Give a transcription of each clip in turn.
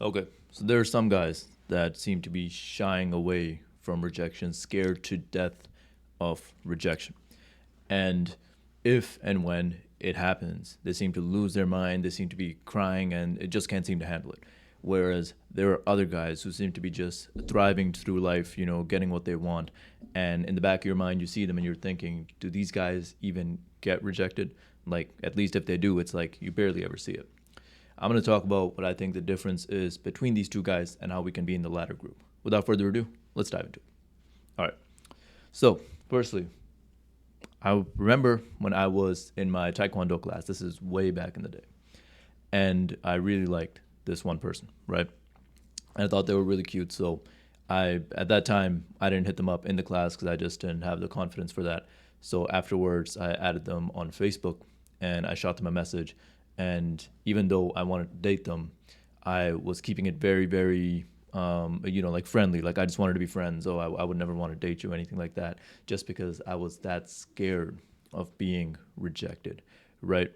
Okay, so there are some guys that seem to be shying away from rejection, scared to death of rejection. And if and when it happens, they seem to lose their mind, they seem to be crying, and it just can't seem to handle it. Whereas there are other guys who seem to be just thriving through life, getting what they want. And in the back of your mind, you see them and you're thinking, do these guys even get rejected? Like, at least if they do, it's like you barely ever see it. I'm going to talk about what I think the difference is between these two guys and how we can be in the latter group. Without further ado, let's dive into it. All right. So, firstly, I remember when I was in my Taekwondo class, this is way back in the day, and I really liked this one person, right? And I thought they were really cute. So, at that time, I didn't hit them up in the class because I just didn't have the confidence for that. So, afterwards, I added them on Facebook and I shot them a message. And even though I wanted to date them, I was keeping it very, very, like friendly. Like I just wanted to be friends. Oh, I would never want to date you, anything like that, just because I was that scared of being rejected, right?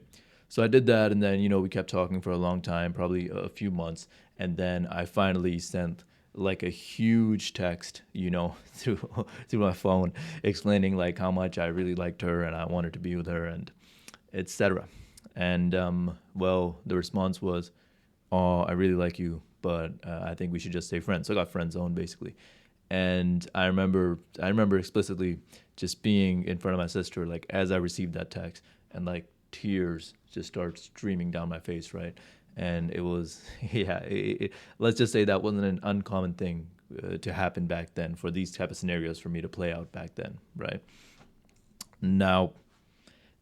So I did that, and then we kept talking for a long time, probably a few months, and then I finally sent like a huge text, through through my phone, explaining like how much I really liked her and I wanted to be with her and etc. And well, the response was, "Oh, I really like you, but I think we should just stay friends." So I got friend zoned basically. And I remember explicitly just being in front of my sister, like as I received that text, and like tears just start streaming down my face, right? And it was, yeah. Let's just say that wasn't an uncommon thing to happen back then for these type of scenarios for me to play out back then, right? Now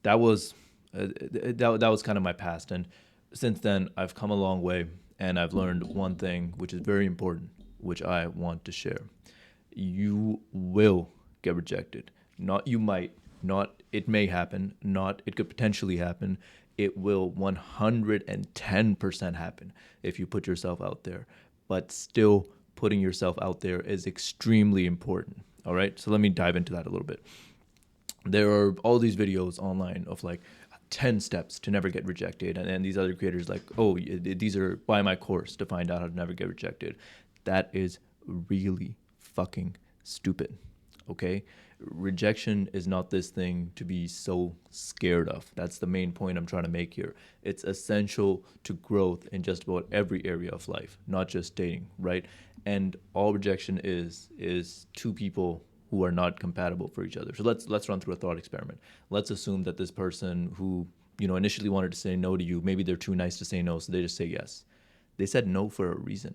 that was that was kind of my past, and since then I've come a long way, and I've learned one thing which is very important, which I want to share. You will get rejected. Not you might, not it may happen, not it could potentially happen. It will 110% happen if you put yourself out there. But still, putting yourself out there is extremely important. All right, so let me dive into that a little bit. There are all these videos online of like 10 steps to never get rejected, and these other creators like, oh, these are buy my course to find out how to never get rejected. That is really fucking stupid. Okay, rejection is not this thing to be so scared of. That's the main point I'm trying to make here. It's essential to growth in just about every area of life, not just dating, right? And all rejection is two people who are not compatible for each other. So let's run through a thought experiment. Let's assume that this person who initially wanted to say no to you, maybe they're too nice to say no, so they just say yes. They said no for a reason,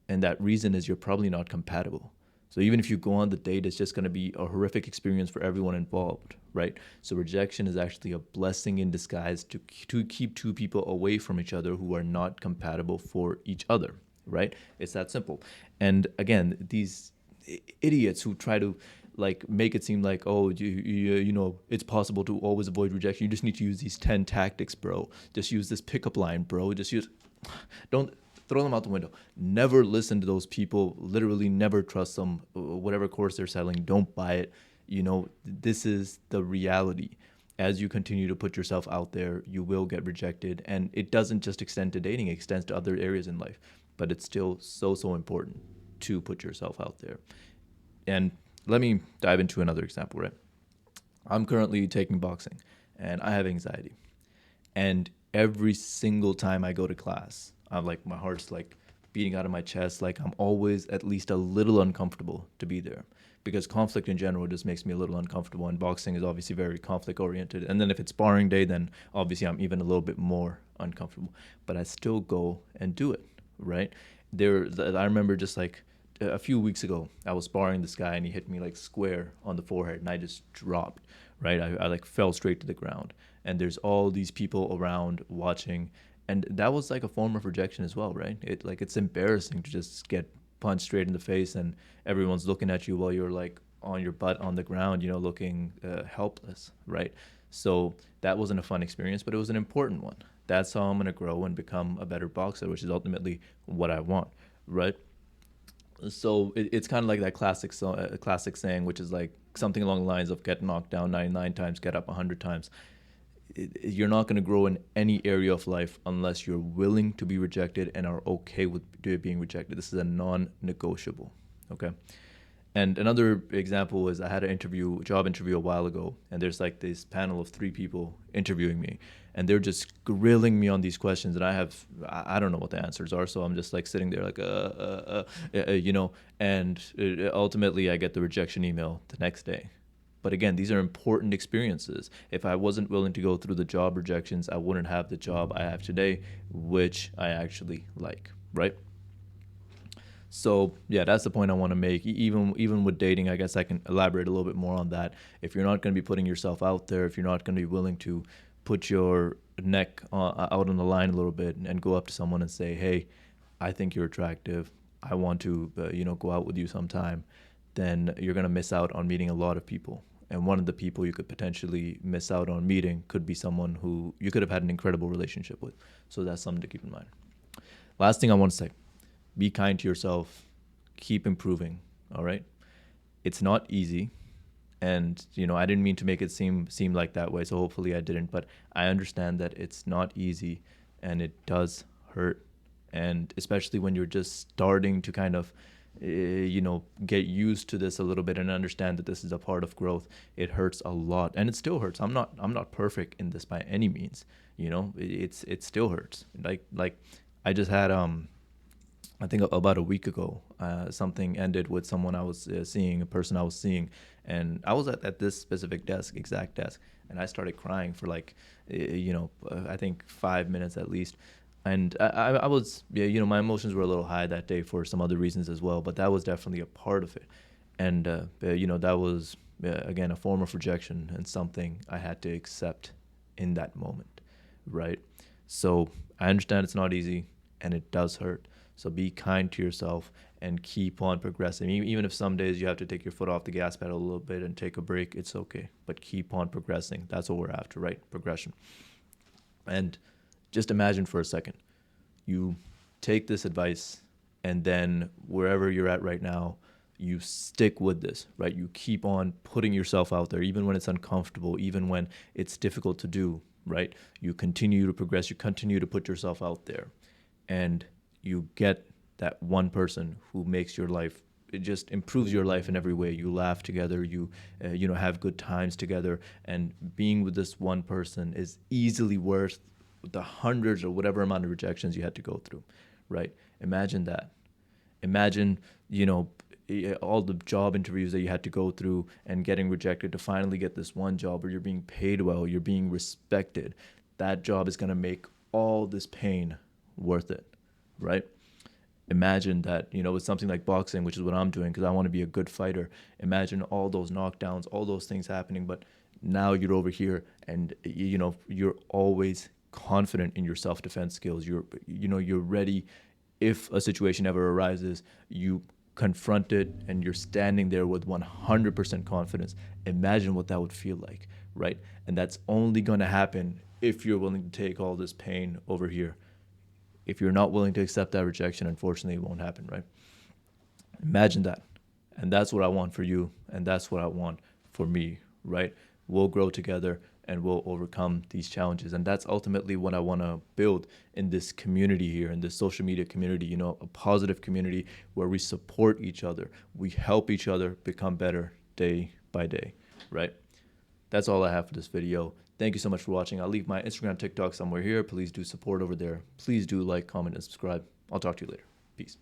and that reason is you're probably not compatible. So even if you go on the date, it's just going to be a horrific experience for everyone involved, right? So rejection is actually a blessing in disguise to keep two people away from each other who are not compatible for each other, right? It's that simple. And again, these idiots who try to like make it seem like, oh, it's possible to always avoid rejection. You just need to use these 10 tactics, bro. Just use this pickup line, bro. Just use don't throw them out the window. Never listen to those people. Literally never trust them. Whatever course they're selling, don't buy it. This is the reality. As you continue to put yourself out there, you will get rejected. And it doesn't just extend to dating, it extends to other areas in life. But it's still so, so important to put yourself out there. And let me dive into another example, right? I'm currently taking boxing and I have anxiety. And every single time I go to class, I'm like, my heart's like beating out of my chest. Like I'm always at least a little uncomfortable to be there because conflict in general just makes me a little uncomfortable. And boxing is obviously very conflict oriented. And then if it's sparring day, then obviously I'm even a little bit more uncomfortable. But I still go and do it, right? I remember just like a few weeks ago, I was sparring this guy and he hit me like square on the forehead and I just dropped, right? I like fell straight to the ground. And there's all these people around watching. And that was like a form of rejection as well, right? It's embarrassing to just get punched straight in the face and everyone's looking at you while you're like on your butt on the ground, looking helpless, right? So that wasn't a fun experience, but it was an important one. That's how I'm going to grow and become a better boxer, which is ultimately what I want, right? So it's kind of like that classic saying, which is like something along the lines of get knocked down 99 times, get up 100 times. you're not going to grow in any area of life unless you're willing to be rejected and are okay with being rejected. This is a non-negotiable. Okay. And another example is I had a job interview a while ago, and there's like this panel of 3 people interviewing me, and they're just grilling me on these questions, and I don't know what the answers are, so I'm just like sitting there like and ultimately I get the rejection email the next day. But again, these are important experiences. If I wasn't willing to go through the job rejections, I wouldn't have the job I have today, which I actually like, right? So yeah, that's the point I want to make. Even with dating, I guess I can elaborate a little bit more on that. If you're not going to be putting yourself out there, if you're not going to be willing to put your neck out on the line a little bit and go up to someone and say, "Hey, I think you're attractive. I want to, go out with you sometime," then you're going to miss out on meeting a lot of people. And one of the people you could potentially miss out on meeting could be someone who you could have had an incredible relationship with. So that's something to keep in mind. Last thing I want to say, be kind to yourself, keep improving. All right. It's not easy. And, I didn't mean to make it seem like that way. So hopefully I didn't, but I understand that it's not easy and it does hurt. And especially when you're just starting to kind of, get used to this a little bit and understand that this is a part of growth, it hurts a lot. And it still hurts. I'm not perfect in this by any means. It still hurts. Like I just had, I think about a week ago, something ended with someone I was seeing, a person I was seeing, and I was at this specific exact desk, and I started crying for like, I think 5 minutes at least. And I was, my emotions were a little high that day for some other reasons as well, but that was definitely a part of it. And, that was, again, a form of rejection and something I had to accept in that moment, right? So I understand it's not easy and it does hurt. So be kind to yourself and keep on progressing. Even if some days you have to take your foot off the gas pedal a little bit and take a break, it's okay. But keep on progressing. That's what we're after, right? Progression. And just imagine for a second, you take this advice and then wherever you're at right now, you stick with this, right? You keep on putting yourself out there, even when it's uncomfortable, even when it's difficult to do, right? You continue to progress, you continue to put yourself out there. And you get that one person who makes your life, it just improves your life in every way. You laugh together, you have good times together, and being with this one person is easily worth the hundreds or whatever amount of rejections you had to go through, right? Imagine that. Imagine, all the job interviews that you had to go through and getting rejected to finally get this one job where you're being paid well, you're being respected. That job is going to make all this pain worth it, right? Imagine that, with something like boxing, which is what I'm doing because I want to be a good fighter. Imagine all those knockdowns, all those things happening, but now you're over here and, you're always confident in your self-defense skills. You're ready. If a situation ever arises, you confront it and you're standing there with 100% confidence. Imagine what that would feel like, right? And that's only going to happen if you're willing to take all this pain over here. If you're not willing to accept that rejection, unfortunately, it won't happen, right? Imagine that. And that's what I want for you. And that's what I want for me, right? We'll grow together and we'll overcome these challenges. And that's ultimately what I want to build in this community here, in this social media community, a positive community where we support each other. We help each other become better day by day, right? That's all I have for this video. Thank you so much for watching. I'll leave my Instagram, TikTok somewhere here. Please do support over there. Please do like, comment, and subscribe. I'll talk to you later. Peace.